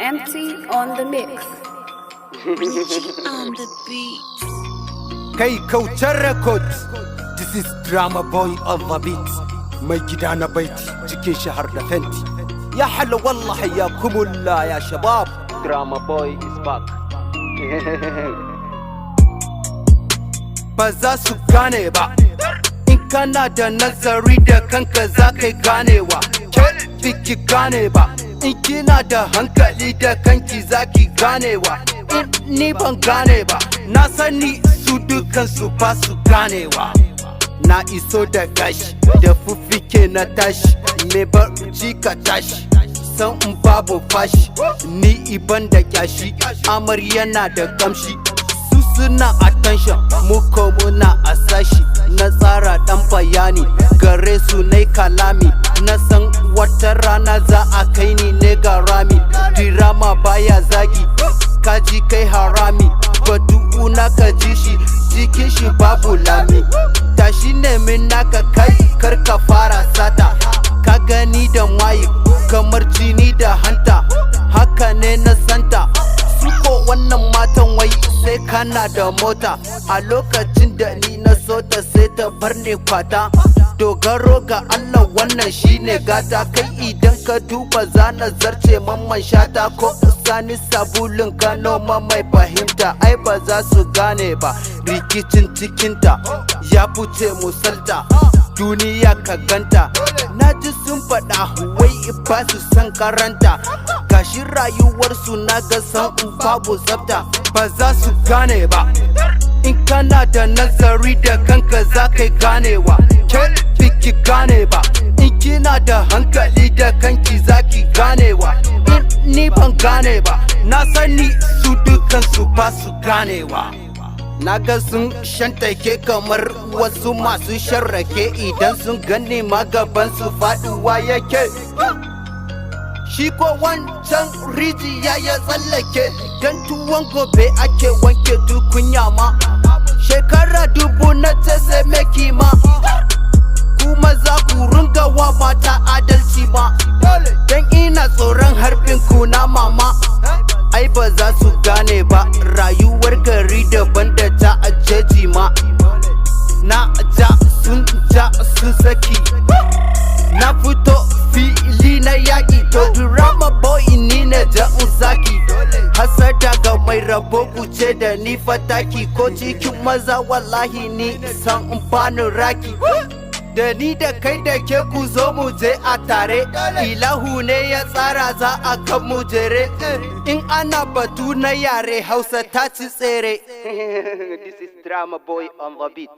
Empty on the mix. On the beat. Kai Kautar Records. This is Drama Boy on the beat. Mai gida na baiti cikin shi har da fenti. Ya hala wallahi ya kumulla ya shabab. Drama Boy is back. Ba za su gane ba. In kana da nazari da kanka za kai ganewa. Biki gane ba. In kina da hankali da kanki zaki ganewa. In ni ban gane ba, na sani su dukansu ba su ganewa. Na iso da gashi, da fufike na tashi, me barci ka tashi, san in babu fashi, ni iban da kyashi, amarya na da kamshi. Su suna attention, mu ko muna a sashi, na tsara dan bayani, gare su nai kalami, na san wata rana za a kai ni ne ga rami, dirama baya zagi, kaji kai harami, batu na ka ji shi, jikin shi babu lami. Tashi ne min naka kai, kar ka fara sata, ka gani da mayi, kamar jini da hanta, haka ne na santa. Suko wannan matan wai sai kana da mota, a lokacin da ni na so ta sai ta bar ni kwata. Dogaro ga Allah wannan shine gata, kai idan ka duba zana zarce mamman shata ko sani sabulun Kano mai fahimta, ai ba za su gane ba rikicin cikinta ya fice musalta, duniya ka ganta. Na ji sun faɗa wai ba su san karanta, gashi rayuwarsu na ga san babu tsafta. Ba za su gane ba, in kana da nazari da kanka za kai ganewa. Biki gane ba, in kina da hankali da kanki zaki ganewa. In ni ban gane ba, na sani su dukansu ba su ganewa. Naga sun shantake kamar wasu masu sharrake, idan sun gani magaban su faduwa yake. Shi ko wancan rijiya ya tsallake, dan tuwon gobe ake wanke tukunya ma. Shekara dubu na ta sai meki ma, kuma za ku runga wa mata adalci ma. Dan ina tsoron harbin ku na mama, ai ba za su gane ba rayuwar gari daban da ta ajeji ma. Na ja sun saki, na fito fili na yaƙi, to Drama Boy ni ne da zaki. Hasada ga mai rabo kuce da ni fataki, ko cikin maza wallahi ni san in bani raki. Da ni da kai da ke ku zo mu je a tare, ilahu ne ya tsara za a kan mu jere. In ana batu na yare Hausa ta ci tsere. This is Drama Boy on the beat.